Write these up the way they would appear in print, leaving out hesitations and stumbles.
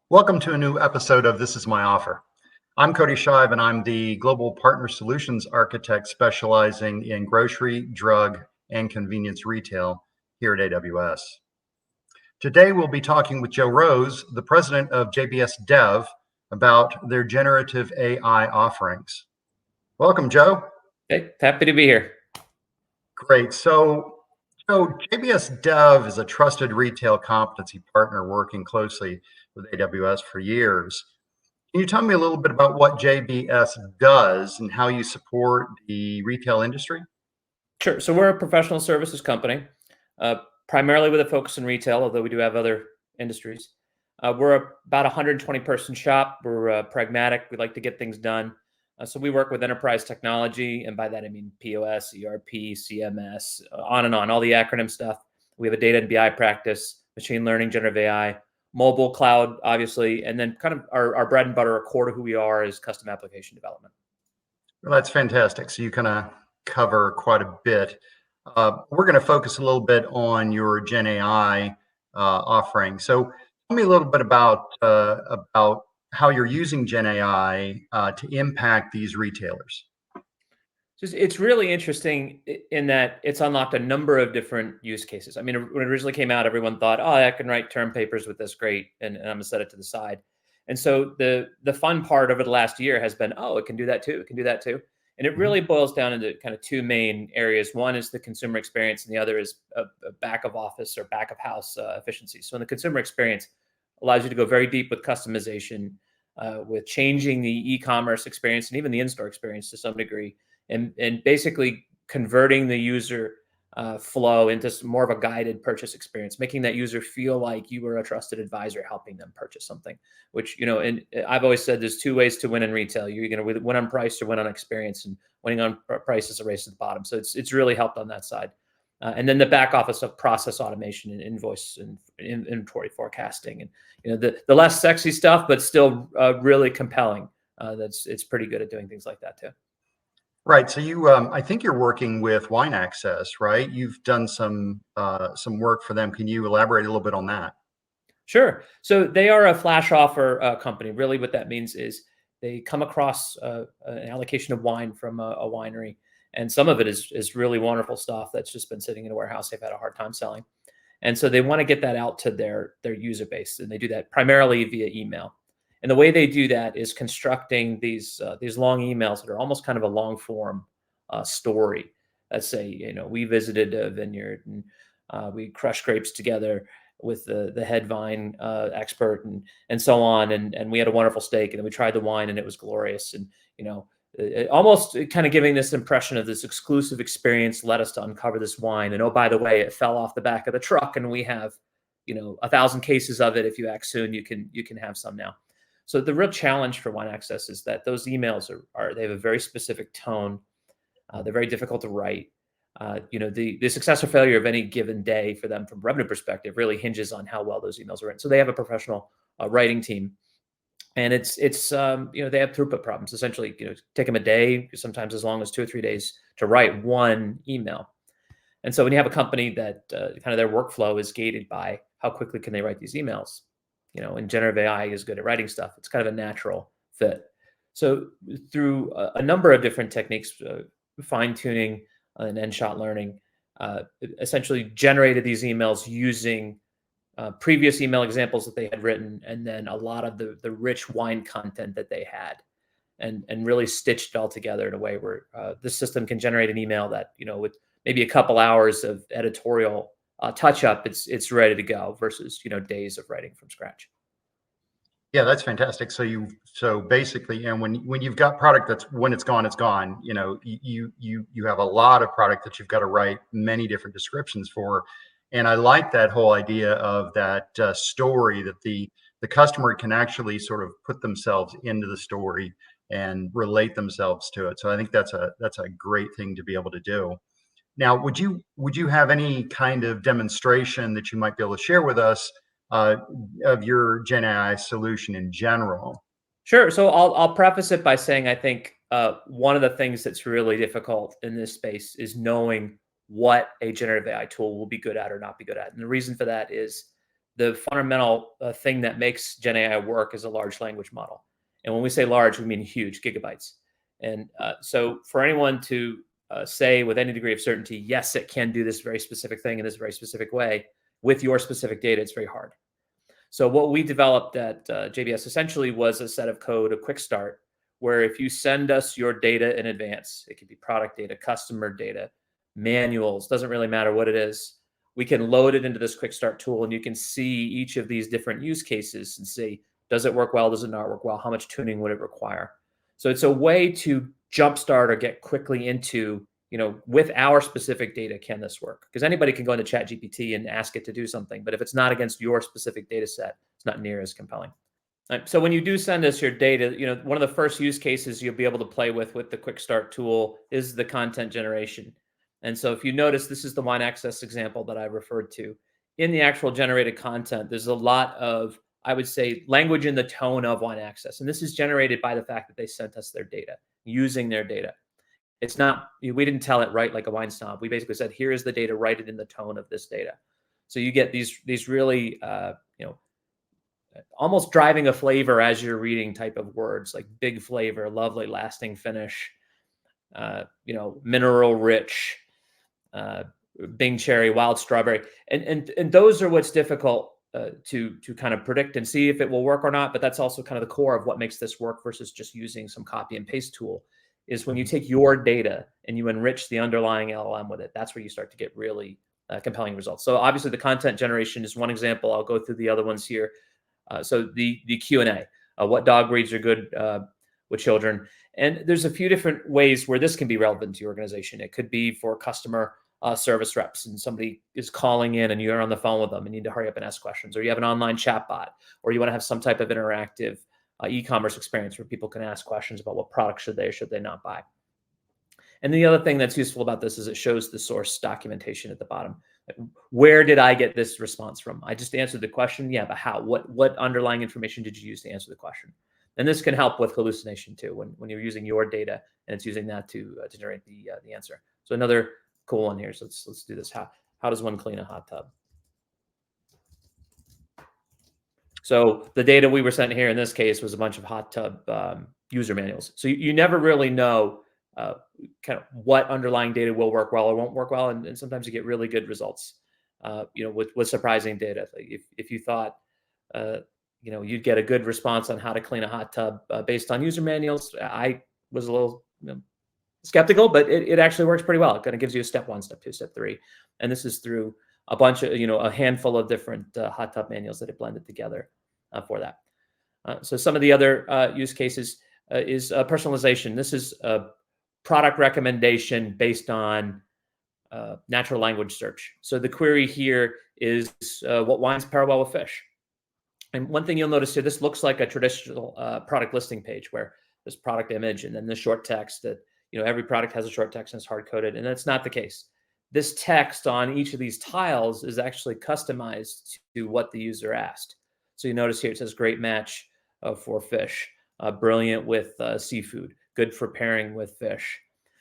Welcome to a new episode of This Is My Offer. I'm Cody Shive, and I'm the Global Partner Solutions Architect specializing in grocery, drug, and convenience retail here at AWS. Today, we'll be talking with Joe Rose, the president of JBS Dev, about their generative AI offerings. Welcome, Joe. Hey, happy to be here. Great. So JBS Dev is a trusted retail competency partner working closely with AWS for years. Can you tell me a little bit about what JBS does and how you support the retail industry? Sure. So we're a professional services company, primarily with a focus in retail, although we do have other industries. We're about a 120-person shop. We're pragmatic. We like to get things done. So we work with enterprise technology, and by that I mean POS, ERP, CMS, on and on, all the acronym stuff. We have a data and BI practice, machine learning, generative AI, mobile, cloud, obviously, and then kind of our bread and butter, a core to who we are is custom application development. Well, that's fantastic. So you kind of cover quite a bit. We're going to focus a little bit on your Gen AI offering. So tell me a little bit about how you're using Gen AI to impact these retailers. It's really interesting in that it's unlocked a number of different use cases. I mean, when it originally came out, everyone thought, "Oh, I can write term papers with this, great," and I'm gonna set it to the side. And so the fun part over the last year has been, "Oh, it can do that too. It can do that too." And it really boils down into kind of two main areas. One is the consumer experience, and the other is a back of office or back of house efficiency. So in the consumer experience, allows you to go very deep with customization, with changing the e-commerce experience and even the in-store experience to some degree, and basically converting the user flow into more of a guided purchase experience, making that user feel like you were a trusted advisor helping them purchase something. Which, and I've always said there's two ways to win in retail. You're going to win on price or win on experience, and winning on price is a race to the bottom. So it's really helped on that side. And then the back office of process automation and invoice and inventory forecasting, and the less sexy stuff, but still really compelling. It's pretty good at doing things like that too. Right. So I think you're working with Wine Access, right? You've done some work for them. Can you elaborate a little bit on that? Sure. So they are a flash offer company. Really, what that means is they come across an allocation of wine from a winery, and some of it is really wonderful stuff that's just been sitting in a warehouse. They've had a hard time selling, and so they want to get that out to their user base, and they do that primarily via email. And the way they do that is constructing these long emails that are almost kind of a long form story. Let's say, we visited a vineyard and we crushed grapes together with the head vine expert and so on, and we had a wonderful steak, and then we tried the wine and it was glorious, and almost kind of giving this impression of this exclusive experience led us to uncover this wine, and oh, by the way, it fell off the back of the truck, and we have 1,000 cases of it. If you act soon, you can have some now. So the real challenge for Wine Access is that those emails they have a very specific tone. They're very difficult to write. The success or failure of any given day for them from a revenue perspective really hinges on how well those emails are written. So they have a professional writing team, and it's they have throughput problems. Essentially, take them a day, sometimes as long as 2 or 3 days to write one email. And so when you have a company that kind of their workflow is gated by how quickly can they write these emails, and generative AI is good at writing stuff, it's kind of a natural fit. So through a number of different techniques, fine tuning and end-shot learning, essentially generated these emails using previous email examples that they had written, and then a lot of the rich wine content that they had, and really stitched it all together in a way where the system can generate an email that, with maybe a couple hours of editorial touch up, it's ready to go versus days of writing from scratch. Yeah, that's fantastic. So basically, and when you've got product that's when it's gone, it's gone. You have a lot of product that you've got to write many different descriptions for, and I like that whole idea of that story that the customer can actually sort of put themselves into the story and relate themselves to it. So I think that's a great thing to be able to do. Now, would you have any kind of demonstration that you might be able to share with us of your Gen AI solution in general? Sure. So I'll preface it by saying I think one of the things that's really difficult in this space is knowing what a generative AI tool will be good at or not be good at. And the reason for that is the fundamental thing that makes GenAI work is a large language model. And when we say large, we mean huge, gigabytes. And so for anyone to say with any degree of certainty, yes, it can do this very specific thing in this very specific way with your specific data, it's very hard. So what we developed at JBS essentially was a set of code, a quick start, where if you send us your data in advance, it could be product data, customer data, manuals, doesn't really matter what it is, we can load it into this quick start tool, and you can see each of these different use cases and see, does it work well? Does it not work well? How much tuning would it require? So it's a way to jumpstart or get quickly into, with our specific data, can this work? Because anybody can go into ChatGPT and ask it to do something, but if it's not against your specific data set, it's not near as compelling. Right. So when you do send us your data, one of the first use cases you'll be able to play with the quick start tool is the content generation. And so if you notice, this is the wine access example that I referred to. In the actual generated content, there's a lot of, I would say, language in the tone of wine access. And this is generated by the fact that they sent us their data, using their data. It's not, we didn't tell it write like a wine snob. We basically said, here is the data, write it in the tone of this data. So you get these really, almost driving a flavor as you're reading type of words, like big flavor, lovely, lasting finish, mineral rich, Bing cherry, wild strawberry, and those are what's difficult to kind of predict and see if it will work or not. But that's also kind of the core of what makes this work versus just using some copy and paste tool. Is when you take your data and you enrich the underlying LLM with it, that's where you start to get really compelling results. So obviously the content generation is one example. I'll go through the other ones here. So the Q&A, what dog breeds are good with children. And there's a few different ways where this can be relevant to your organization. It could be for customer service reps, and somebody is calling in and you're on the phone with them and need to hurry up and ask questions, or you have an online chat bot, or you want to have some type of interactive e-commerce experience where people can ask questions about what products should they or should they not buy. And the other thing that's useful about this is it shows the source documentation at the bottom. Where did I get this response from? I just answered the question. Yeah, but how? What underlying information did you use to answer the question? And this can help with hallucination too, when you're using your data and it's using that to generate the answer. So another cool one here. So let's do this. How does one clean a hot tub? So the data we were sent here in this case was a bunch of hot tub user manuals. So you never really know kind of what underlying data will work well or won't work well, and sometimes you get really good results. With surprising data. Like if you thought you'd get a good response on how to clean a hot tub based on user manuals, I was a little skeptical, but it actually works pretty well. It kind of gives you a step 1, step 2, step 3, and this is through a bunch of a handful of different hot tub manuals that it blended together for that. So some of the other use cases is personalization. This is a product recommendation based on natural language search. So the query here is what wines pair well with fish. And one thing you'll notice here, this looks like a traditional product listing page where there's product image and then the short text that, every product has a short text and it's hard coded. And that's not the case. This text on each of these tiles is actually customized to what the user asked. So you notice here it says great match for fish, brilliant with seafood, good for pairing with fish.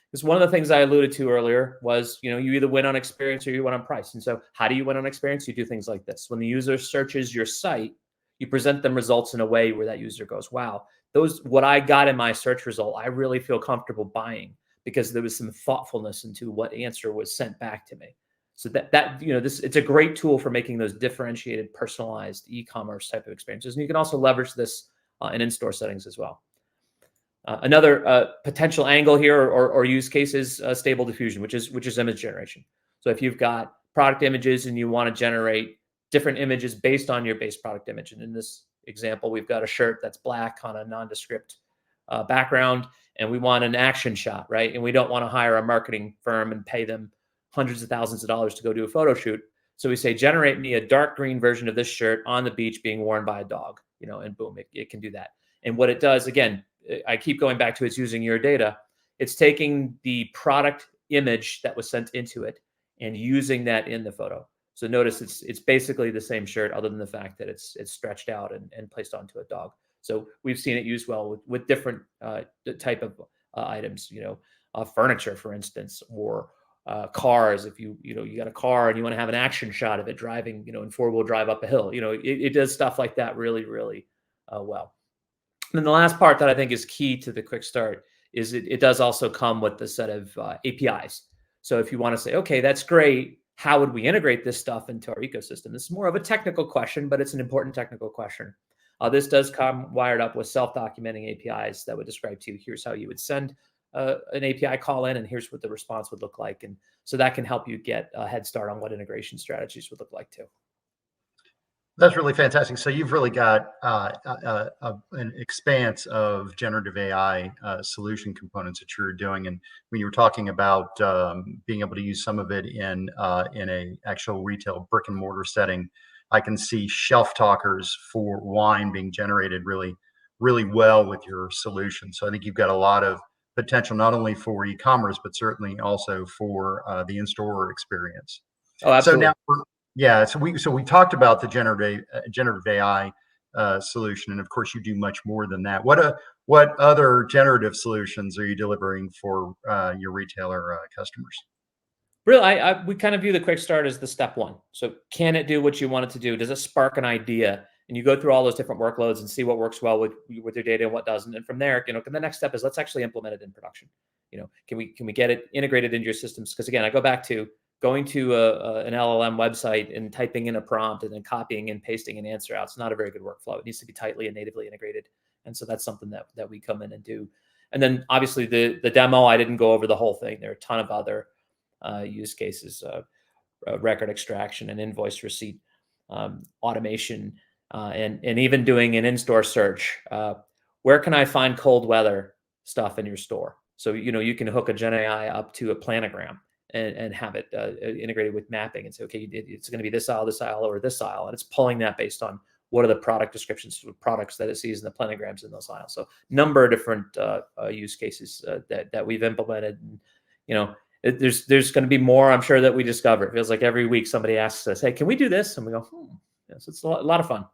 Because one of the things I alluded to earlier was, you either win on experience or you win on price. And so how do you win on experience? You do things like this. When the user searches your site, you present them results in a way where that user goes, wow, what I got in my search result, I really feel comfortable buying because there was some thoughtfulness into what answer was sent back to me. So it's a great tool for making those differentiated, personalized e-commerce type of experiences. And you can also leverage this in in-store settings as well. Another potential angle here or use case is stable diffusion, which is image generation. So if you've got product images and you want to generate different images based on your base product image, and in this example, we've got a shirt that's black on a nondescript background, and we want an action shot, right? And we don't want to hire a marketing firm and pay them hundreds of thousands of dollars to go do a photo shoot. So we say, generate me a dark green version of this shirt on the beach being worn by a dog, and boom, it can do that. And what it does, again, I keep going back to it's using your data. It's taking the product image that was sent into it and using that in the photo. So notice it's basically the same shirt other than the fact that it's stretched out and placed onto a dog. So we've seen it used well with different type of items, furniture, for instance, or cars. If you got a car and you want to have an action shot of it driving, in 4-wheel drive up a hill, it does stuff like that really, really well. And then the last part that I think is key to the quick start is it does also come with the set of APIs. So if you want to say, okay, that's great, how would we integrate this stuff into our ecosystem? This is more of a technical question, but it's an important technical question. This does come wired up with self-documenting APIs that would describe to you, here's how you would send an API call in, and here's what the response would look like. And so that can help you get a head start on what integration strategies would look like too. That's really fantastic. So you've really got an expanse of generative AI solution components that you're doing. And when you were talking about being able to use some of it in a actual retail brick and mortar setting, I can see shelf talkers for wine being generated really, really well with your solution. So I think you've got a lot of potential, not only for e-commerce, but certainly also for the in-store experience. Oh, absolutely. So now, yeah, so we talked about the generative AI solution, and of course you do much more than that. What other generative solutions are you delivering for your retailer customers? Really, we kind of view the quick start as the step one. So can it do what you want it to do? Does it spark an idea? And you go through all those different workloads and see what works well with your data and what doesn't. And from there, the next step is let's actually implement it in production. Can we get it integrated into your systems? Because again, I go back to going to an LLM website and typing in a prompt and then copying and pasting an answer out. It's not a very good workflow. It needs to be tightly and natively integrated. And so that's something that we come in and do. And then obviously the demo, I didn't go over the whole thing. There are a ton of other use cases, record extraction and invoice receipt, automation, and even doing an in-store search. Where can I find cold weather stuff in your store? So, you can hook a GenAI up to a planogram and have it integrated with mapping and say, okay, it's going to be this aisle, or this aisle. And it's pulling that based on what are the product descriptions of products that it sees in the planograms in those aisles. So number of different use cases that we've implemented. And, there's going to be more, I'm sure, that we discover. It feels like every week somebody asks us, hey, can we do this? And we go, Yes, it's a lot of fun.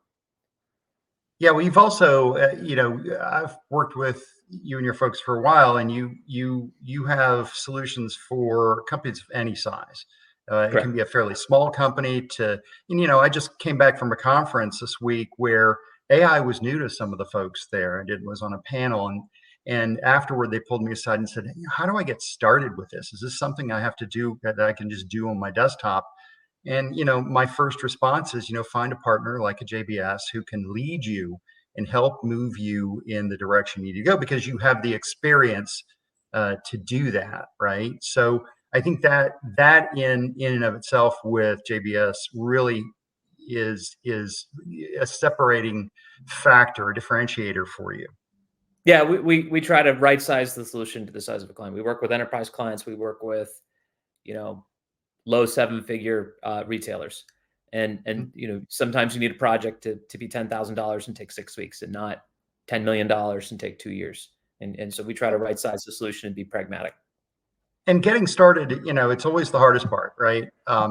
Yeah, well, you've also, I've worked with you and your folks for a while, and you have solutions for companies of any size. It can be a fairly small company to, I just came back from a conference this week where AI was new to some of the folks there. I was on a panel, and afterward they pulled me aside and said, hey, how do I get started with this? Is this something I have to do that I can just do on my desktop? And, my first response is, find a partner like a JBS who can lead you and help move you in the direction you need to go, because you have the experience to do that, right? So I think that in and of itself with JBS really is a separating factor, a differentiator for you. Yeah, we try to right size the solution to the size of a client. We work with enterprise clients. We work with, low 7-figure retailers. And sometimes you need a project to be $10,000 and take 6 weeks, and not $10 million and take 2 years. And so we try to right size the solution and be pragmatic. And getting started, it's always the hardest part, right?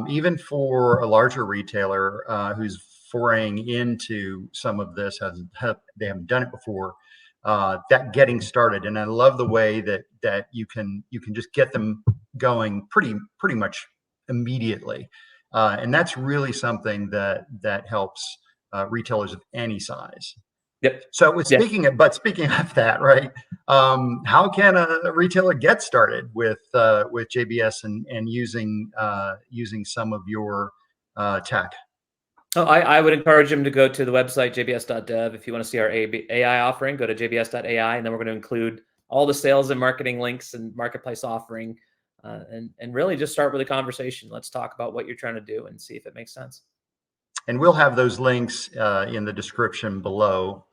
Even for a larger retailer who's foraying into some of this, they haven't done it before. That getting started, and I love the way that you can just get them going pretty much immediately, and that's really something that helps retailers of any size. Yep. So speaking of that, right? How can a retailer get started with JBS and using some of your tech? Oh, I would encourage them to go to the website jbs.dev. If you want to see our AI offering, go to jbs.ai, and then we're going to include all the sales and marketing links and marketplace offering, and really just start with a conversation. Let's talk about what you're trying to do and see if it makes sense. And we'll have those links in the description below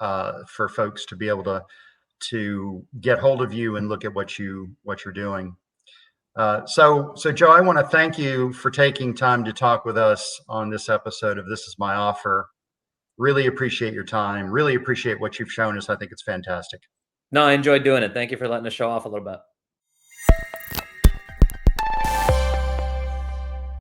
for folks to be able to get hold of you and look at what you're doing. So Joe, I want to thank you for taking time to talk with us on this episode of This Is My Offer. Really appreciate your time. Really appreciate what you've shown us. I think it's fantastic. No, I enjoyed doing it. Thank you for letting us show off a little bit.